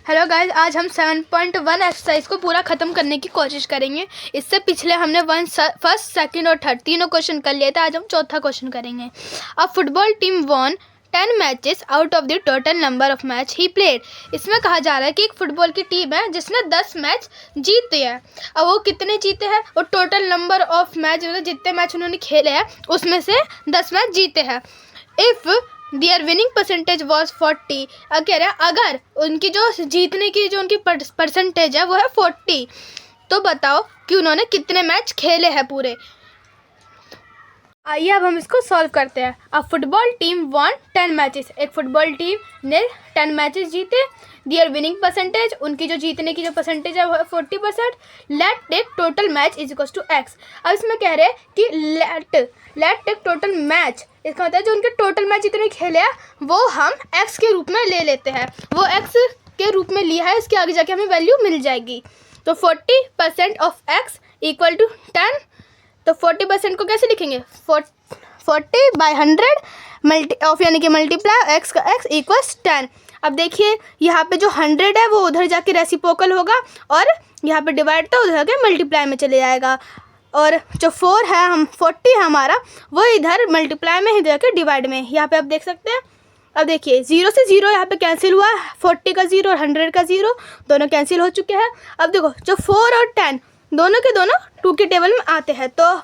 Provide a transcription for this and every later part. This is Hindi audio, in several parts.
हेलो गाइस, आज हम 7.1 एक्सरसाइज को पूरा ख़त्म करने की कोशिश करेंगे। इससे पिछले हमने फर्स्ट, सेकंड और थर्ड तीनों क्वेश्चन कर लिए थे। आज हम चौथा क्वेश्चन करेंगे। अ football team von 10 matches out of the total number of match he played. इसमें कहा जा रहा है कि एक फुटबॉल की टीम है जिसने 10 मैच जीते हैं। अब वो कितने जीते हैं? वो टोटल नंबर ऑफ मैच, मतलब जितने मैच उन्होंने खेले हैं उसमें से 10 मैच जीते हैं। If there winning percentage was 40, कह रहे हैं अगर उनकी जो जीतने की जो उनकी परसेंटेज है वो है 40, तो बताओ कि उन्होंने कितने मैच खेले हैं पूरे। आइए अब हम इसको सॉल्व करते हैं। अब फुटबॉल टीम वॉन 10 मैचेस, एक फुटबॉल टीम ने 10 मैचेस जीते। दियर विनिंग परसेंटेज, उनकी जो जीतने की जो परसेंटेज है वो है 40%। Let take total match is equals to X. अब इसमें कह रहे हैं कि लेट टेक टोटल मैच, इसका मतलब है जो उनके टोटल मैच जितने खेले हैं वो हम एक्स के रूप में ले लेते हैं। वो एक्स के रूप में लिया है, इसके आगे जाके हमें वैल्यू मिल जाएगी। तो 40% ऑफ एक्स इक्वल टू 10। तो 40% को कैसे लिखेंगे? 40/100 ऑफ यानी कि मल्टीप्लाई एक्स का एक्स इक्वल्स 10। अब देखिए यहाँ पे जो 100 है वो उधर जाके रेसिप्रोकल होगा और यहाँ पे डिवाइड था उधर जाके मल्टीप्लाई में चले जाएगा। और जो 4 है, हम 40 है हमारा, वो इधर मल्टीप्लाई में, इधर के डिवाइड में। यहाँ पे आप देख सकते हैं। अब देखिए 0 से 0 यहाँ पे कैंसिल हुआ, 40 का 0 और 100 का 0 दोनों कैंसिल हो चुके हैं। अब देखो जो 4 और 10 दोनों के दोनों 2 के टेबल में आते हैं, तो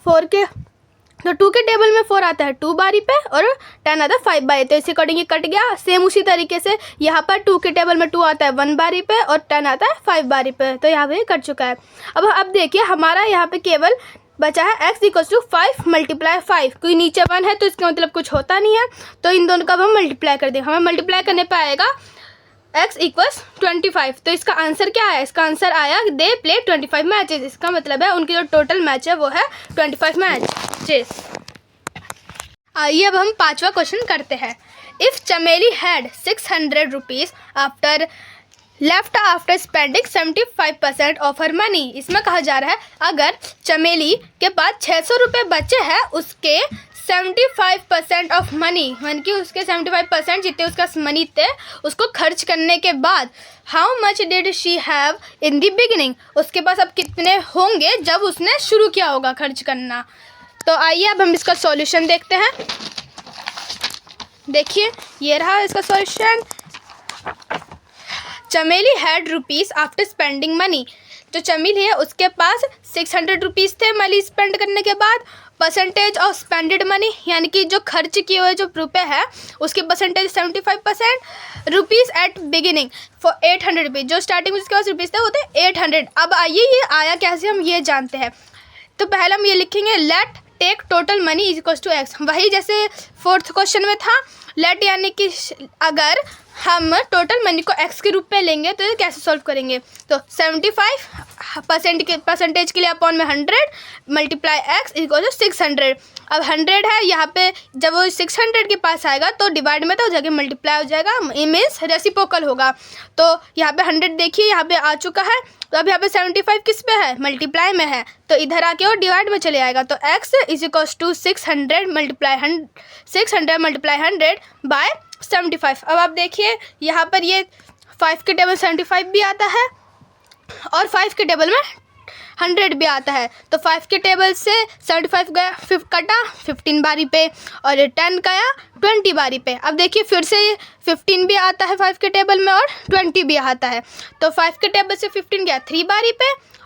2 के टेबल में 4 आता है 2 बारी पे और 10 आता है 5 बारी। तो इसी अकॉर्डिंग ये कट गया। सेम उसी तरीके से यहाँ पर 2 के टेबल में 2 आता है 1 बारी पे और 10 आता है 5 बारी पे। तो यहाँ पे कट चुका है। अब देखिए हमारा यहाँ पे केवल बचा है x इक्वल्स टू 5 मल्टीप्लाई 5। कोई नीचे 1 है तो इसका मतलब कुछ होता नहीं है, तो इन दोनों का हम मल्टीप्लाई कर देंगे। हमें मल्टीप्लाई करने पे आएगा x इक्वल्स 25। तो इसका आंसर क्या है? इसका आंसर आया दे प्ले 25 मैचेस। इसका मतलब है उनकी जो टोटल मैच है वो है 25 मैचेस। आइए अब हम 5वां क्वेश्चन करते हैं। इफ़ चमेली had 600 rupees left after spending 75% of her money. इसमें कहा जा रहा है अगर चमेली के पास 600 रुपये बचे हैं उसके 75% ऑफ मनी, यानी कि उसके 75% जितने उसका मनी थे उसको खर्च करने के बाद, how much did she have in the beginning, उसके पास अब कितने होंगे जब उसने शुरू किया होगा खर्च करना। तो आइए अब हम इसका सॉल्यूशन देखते हैं। देखिए ये रहा इसका सॉल्यूशन। चमेली had rupees after spending money. जो चमेली है उसके पास 600 रुपीज़ थे मनी स्पेंड करने के बाद। परसेंटेज ऑफ स्पेंडेड मनी, यानी कि जो खर्च किए हुए जो रुपये है उसकी percentage 75%। Rupees at beginning for 800 rupees, जो स्टार्टिंग में उसके पास रुपीज़ थे वो थे 800। अब आइए ये आया कैसे हम ये जानते हैं। तो पहले हम ये लिखेंगे let take total money is equals to X. वही जैसे 4th क्वेश्चन में था, लेट यानी कि अगर हम टोटल मनी को एक्स के रूप में लेंगे तो ये कैसे सॉल्व करेंगे। तो 75% परसेंटेज के लिए अपॉन में 100 मल्टीप्लाई एक्स इक्वल टू 600। अब 100 है यहाँ पे, जब वो 600 के पास आएगा तो डिवाइड में तो जगह मल्टीप्लाई हो जाएगा, मीन्स रेसिप्रोकल होगा। तो यहाँ पे 100 देखिए यहाँ पे आ चुका है। तो अब यहाँ पे 75 किस पे है? मल्टीप्लाई में है, तो इधर आके वो डिवाइड में चले आएगा। तो x is equals to 600 multiply 100 by 75। अब आप देखिए यहाँ पर ये 5 के टेबल 75 भी आता है और 5 के टेबल में 100 भी आता है। तो 5 के टेबल से 75 गया, 5 कटा 15 बारी पे और 10 गया 20 बारी पे। अब देखिए फिर से 15 भी आता है 5 के टेबल में और 20 भी आता है। तो 5 के टेबल से 15 गया 3 बारी पे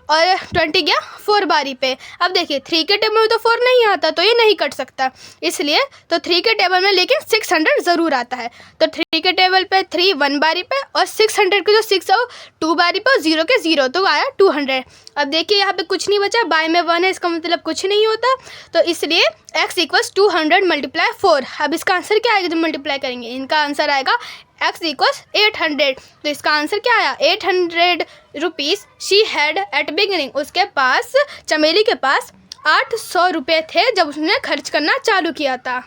और 20 गया 4 बारी पे। अब देखिए 3 के टेबल में तो 4 नहीं आता, तो ये नहीं कट सकता, इसलिए तो 3 के टेबल में लेकिन 600 ज़रूर आता है। तो 3 के टेबल पे 3 1 बारी पे और 600 के जो 6 है 2 बारी पे और 0 के 0, तो आया 200। अब देखिए यहाँ पे कुछ नहीं बचा, बाय में 1 है, इसका मतलब कुछ नहीं होता, तो इसलिए x इक्वल्स 200 मल्टीप्लाई 4। अब इसका आंसर क्या आएगा जब मल्टीप्लाई करेंगे? इनका आंसर आएगा x इक्वल्स 800। तो इसका आंसर क्या आया? 800 rupees she had at beginning. उसके पास, चमेली के पास 800 रुपये थे जब उसने खर्च करना चालू किया था।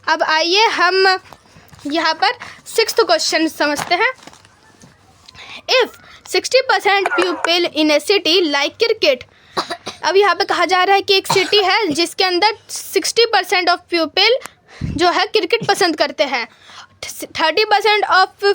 अब आइए हम यहाँ पर 6th क्वेश्चन समझते हैं। If 60% people in A city like cricket. अब यहाँ पे कहा जा रहा है कि एक सिटी है जिसके अंदर 60% ऑफ पीपल जो है क्रिकेट पसंद करते हैं। 30% ऑफ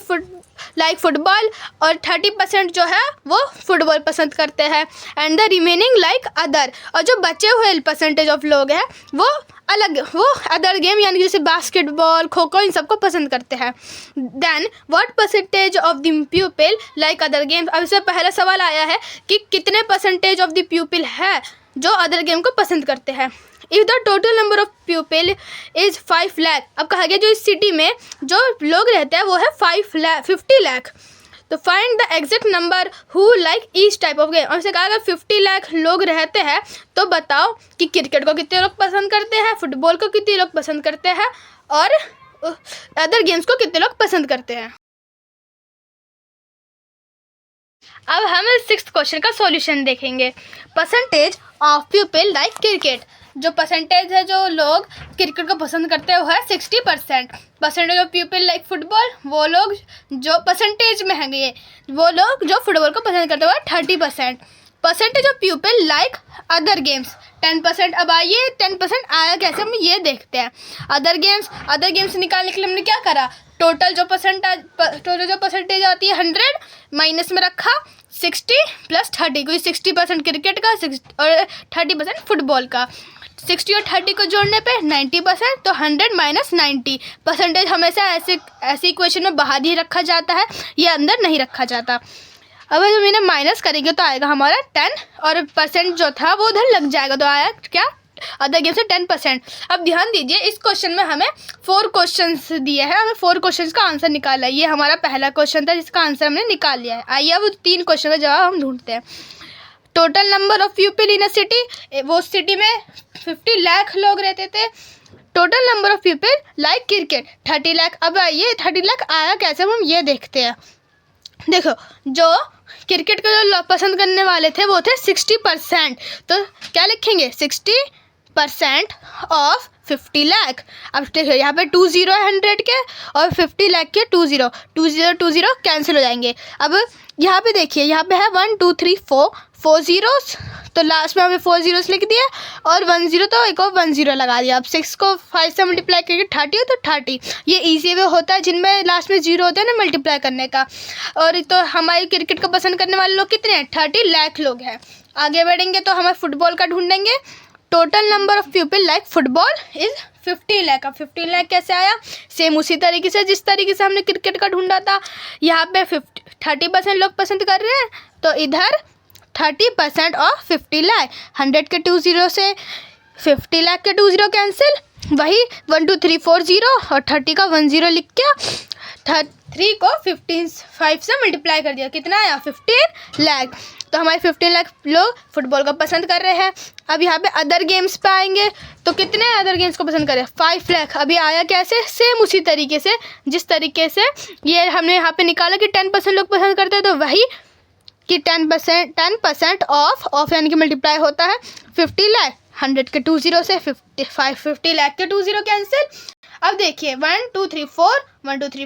फुटबॉल और 30% जो है वो फुटबॉल पसंद करते हैं, and the remaining like other. और जो बचे हुए परसेंटेज ऑफ लोग हैं वो अदर गेम यानी जैसे बास्केटबॉल, खो खो, इन सबको पसंद करते हैं। Then what percentage of the people like other games. अब इससे पहला सवाल आया है कि कितने परसेंटेज ऑफ द पीपल है जो अदर गेम को पसंद करते हैं। If the total number of people is 5 lakh. अब कहा गया जो इस सिटी में जो लोग रहते हैं वो है 50 लाख। तो find the exact number who like each type of game. हमसे कहा अगर 50 लाख लोग रहते हैं तो बताओ कि क्रिकेट को कितने लोग पसंद करते हैं, फुटबॉल को कितने लोग पसंद करते हैं और अदर गेम्स को कितने लोग पसंद करते हैं। अब हम 6th क्वेश्चन का सॉल्यूशन देखेंगे। Percentage of people like cricket. जो परसेंटेज है जो लोग क्रिकेट को पसंद करते हैं वो है 60%। Percentage of people like football, वो लोग जो परसेंटेज में हैं ये वो लोग जो फुटबॉल को पसंद करते हैं वो 30%। Percentage of people like other games 10%। अब आइए 10% आया कैसे हम ये देखते हैं। अदर गेम्स निकालने के लिए हमने क्या करा, टोटल जो परसेंटेज आती है 100 माइनस में रखा 60 प्लस 30, कोई 60% क्रिकेट का और 30% फुटबॉल का। 60 और 30 को जोड़ने पे 90%, तो 100 माइनस 90। परसेंटेज हमेशा ऐसे इक्वेशन में बाहर ही रखा जाता है, ये अंदर नहीं रखा जाता। अब जब इन्हें माइनस करेंगे तो आएगा हमारा 10 और परसेंट जो था वो उधर लग जाएगा, तो आया क्या अदर गेम से 10%। अब ध्यान दीजिए इस क्वेश्चन में हमें 4 क्वेश्चंस दिए हैं, हमें 4 क्वेश्चंस का आंसर निकालना है। ये हमारा पहला क्वेश्चन था जिसका आंसर हमने निकाल लिया है। आइए अब 3 क्वेश्चन का जवाब हम ढूंढते हैं। Total number of people in a city, वो सिटी में 50 लाख लोग रहते थे। Total number of people like cricket 30 lakh. अब आइए 30 लाख आया कैसे हम ये देखते हैं। देखो जो क्रिकेट को जो पसंद करने वाले थे वो थे 60%, तो क्या लिखेंगे 60% ऑफ 50 लाख। अब देखिए यहाँ पे 20 है 100 के और 50 लाख के 20 कैंसिल हो जाएंगे। अब यहाँ पे देखिए यहाँ पे है 1 2 3 4 zeros, तो लास्ट में हमें 4 zeros लिख दिया और 1 0, तो एक और 1 0 लगा दिया। अब 6 को 5 से मल्टीप्लाई करके 30 हो तो 30। ये ईजी वे होता है जिनमें लास्ट में 0 होता है ना मल्टीप्लाई करने का। और तो हमारे क्रिकेट को पसंद करने वाले लोग कितने हैं, 30 लाख लोग हैं। आगे बढ़ेंगे तो हमें फुटबॉल का ढूंढेंगे। Total number of people like football is 50 lakh. अब 50 लाख कैसे आया, सेम उसी तरीके से जिस तरीके से हमने क्रिकेट का ढूंढा था। यहाँ पे 30% लोग पसंद कर रहे हैं, तो इधर 30% ऑफ 50 लाख। 100 के 2 0 से 50 लाख के 2 0 कैंसिल, वही 1 2 3 4 0 और 30 का 1 0 लिख के 3 को 5 से मल्टीप्लाई कर दिया, कितना आया 15 लाख। तो हमारे 15 लाख लोग फुटबॉल को पसंद कर रहे हैं। अब यहाँ पे अदर गेम्स पे आएंगे तो कितने अदर गेम्स को पसंद कर रहे हैं 5 लाख। अभी आया कैसे, सेम उसी तरीके से जिस तरीके से ये हमने यहाँ पे निकाला कि 10% लोग पसंद करते हैं, तो वही कि 10% ऑफ यानी कि मल्टीप्लाई होता है 50 लाख। 100 के 2 0 से 50 लाख के 2 0 कैंसिल। अब देखिए 1 2 3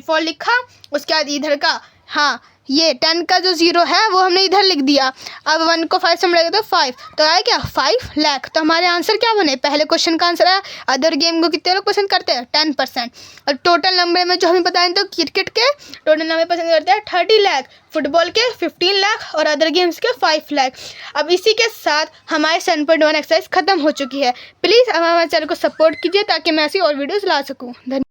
4 लिखा, उसके बाद इधर का हाँ ये 10 का जो 0 है वो हमने इधर लिख दिया। अब 1 को 5 से मिलाएगा तो 5, तो आया क्या 5 लाख। तो हमारे आंसर क्या बने, पहले क्वेश्चन का आंसर आया अदर गेम को कितने लोग पसंद करते हैं 10%। और टोटल नंबर में जो हमें बताएं तो क्रिकेट के टोटल नंबर पसंद करते हैं 30 लाख, फुटबॉल के 15 लाख और अदर गेम्स के 5 लाख। अब इसी के साथ हमारे 7.1 एक्सरसाइज खत्म हो चुकी है। प्लीज़ अब हमारे चैनल को सपोर्ट कीजिए ताकि मैं ऐसी और वीडियोज़ ला सकूँ। धन्यवाद।